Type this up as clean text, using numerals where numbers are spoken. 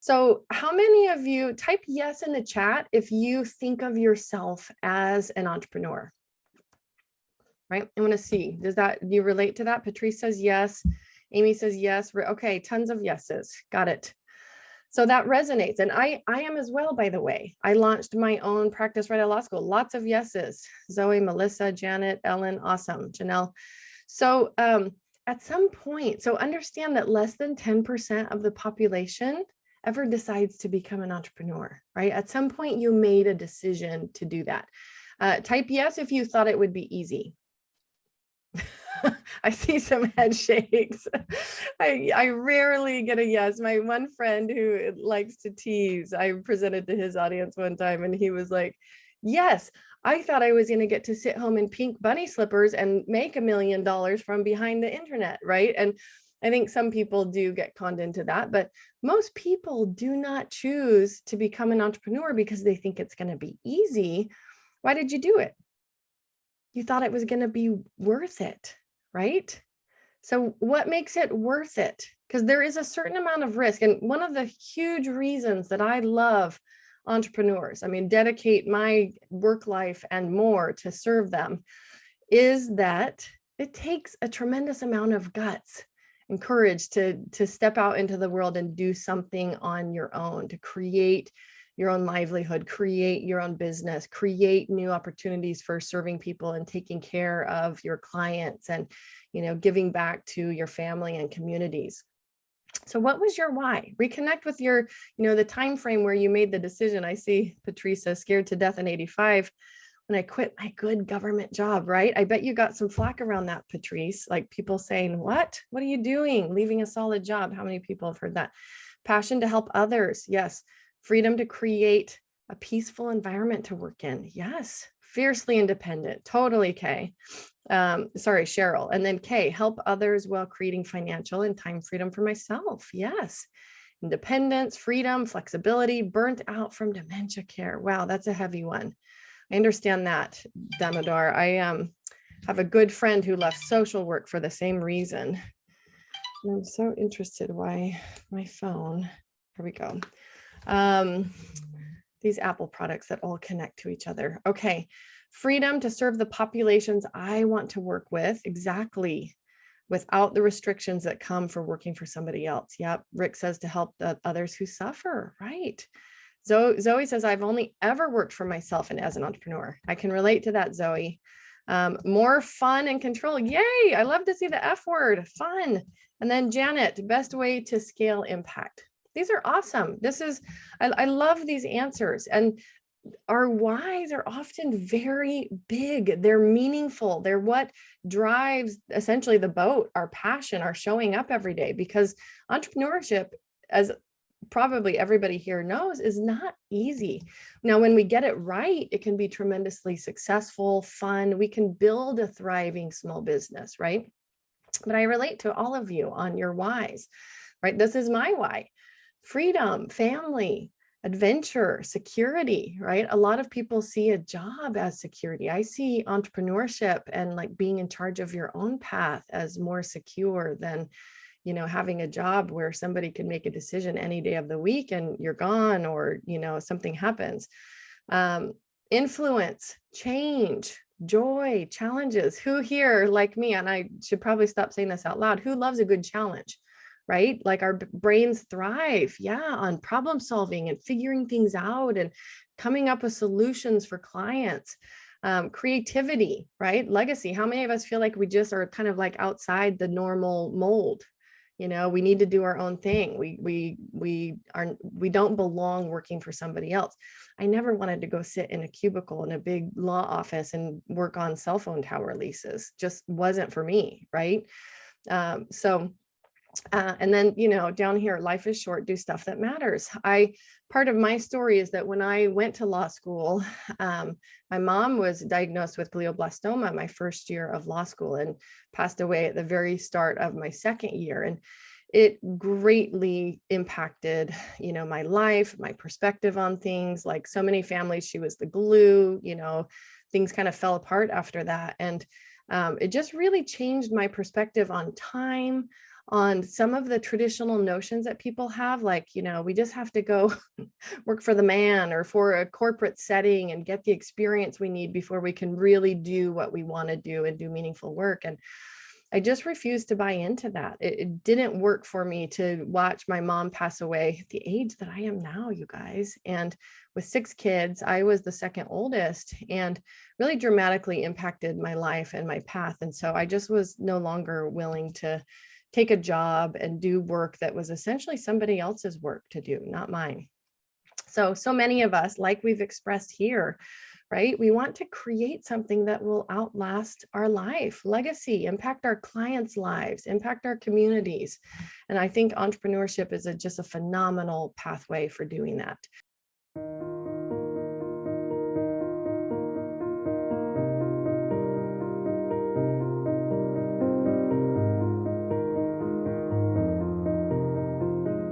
So how many of you type yes in the chat if you think of yourself as an entrepreneur, right? I want to see, do you relate to that? Patrice says yes. Amy says yes. Okay, tons of yeses. Got it. So that resonates. And I am as well, by the way. I launched my own practice right out of law school. Lots of yeses. Zoe, Melissa, Janet, Ellen, awesome. Janelle. So at some point, so understand that less than 10% of the population ever decides to become an entrepreneur, right? At some point, you made a decision to do that. Type yes if you thought it would be easy. I see some head shakes. I rarely get a yes. My one friend who likes to tease, I presented to his audience one time and he was like, yes, I thought I was going to get to sit home in pink bunny slippers and make $1 million from behind the internet, right? And I think some people do get conned into that, but most people do not choose to become an entrepreneur because they think it's going to be easy. Why did you do it? You thought it was going to be worth it, right? So what makes it worth it? Because there is a certain amount of risk. And one of the huge reasons that I love entrepreneurs, I mean, dedicate my work life and more to serve them, is that it takes a tremendous amount of guts and courage to step out into the world and do something on your own, to create your own livelihood, create your own business, create new opportunities for serving people and taking care of your clients and, giving back to your family and communities. So what was your why? Reconnect with your, the time frame where you made the decision. I see Patrice scared to death in 85 when I quit my good government job, right? I bet you got some flack around that, Patrice, like people saying, what are you doing? Leaving a solid job. How many people have heard that? Passion to help others. Yes. Freedom to create a peaceful environment to work in. Yes. Fiercely independent. Totally, Kay. Sorry, Cheryl. And then Kay, help others while creating financial and time freedom for myself. Yes. Independence, freedom, flexibility, burnt out from dementia care. Wow, that's a heavy one. I understand that, Damodar. I have a good friend who left social work for the same reason. I'm so interested why my phone, here we go. These Apple products that all connect to each other. Okay, freedom to serve the populations I want to work with, exactly, without the restrictions that come for working for somebody else. Yep, Rick says to help the others who suffer, right? Zoe says, I've only ever worked for myself and as an entrepreneur. I can relate to that, Zoe. More fun and control. Yay, I love to see the F word, fun. And then Janet, best way to scale impact. These are awesome. I love these answers. And our whys are often very big. They're meaningful. They're what drives essentially the boat, our passion, our showing up every day, because entrepreneurship, as probably everybody here knows, is not easy. Now, when we get it right, it can be tremendously successful, fun. We can build a thriving small business, right? But I relate to all of you on your whys, right? This is my why. Freedom, family, adventure, security, right? A lot of people see a job as security. I see entrepreneurship and like being in charge of your own path as more secure than having a job where somebody can make a decision any day of the week and you're gone, or, something happens. Influence, change, joy, challenges. Who here, like me, and I should probably stop saying this out loud, who loves a good challenge, right? Like our brains thrive, on problem solving and figuring things out and coming up with solutions for clients. Creativity, right? Legacy. How many of us feel like we just are kind of like outside the normal mold? We need to do our own thing. We don't belong working for somebody else. I never wanted to go sit in a cubicle in a big law office and work on cell phone tower leases. Just wasn't for me, right? And then, down here, life is short, do stuff that matters. Part of my story is that when I went to law school, my mom was diagnosed with glioblastoma my first year of law school and passed away at the very start of my second year. And it greatly impacted, my life, my perspective on things. Like so many families, she was the glue, things kind of fell apart after that. And it just really changed my perspective on time, on some of the traditional notions that people have, like, we just have to go work for the man or for a corporate setting and get the experience we need before we can really do what we want to do and do meaningful work. And I just refused to buy into that. It didn't work for me to watch my mom pass away at the age that I am now, you guys. And with 6 kids, I was the second oldest, and really dramatically impacted my life and my path. And so I just was no longer willing to take a job and do work that was essentially somebody else's work to do, not mine. So many of us, like we've expressed here, right? We want to create something that will outlast our life, legacy, impact our clients' lives, impact our communities. And I think entrepreneurship is just a phenomenal pathway for doing that.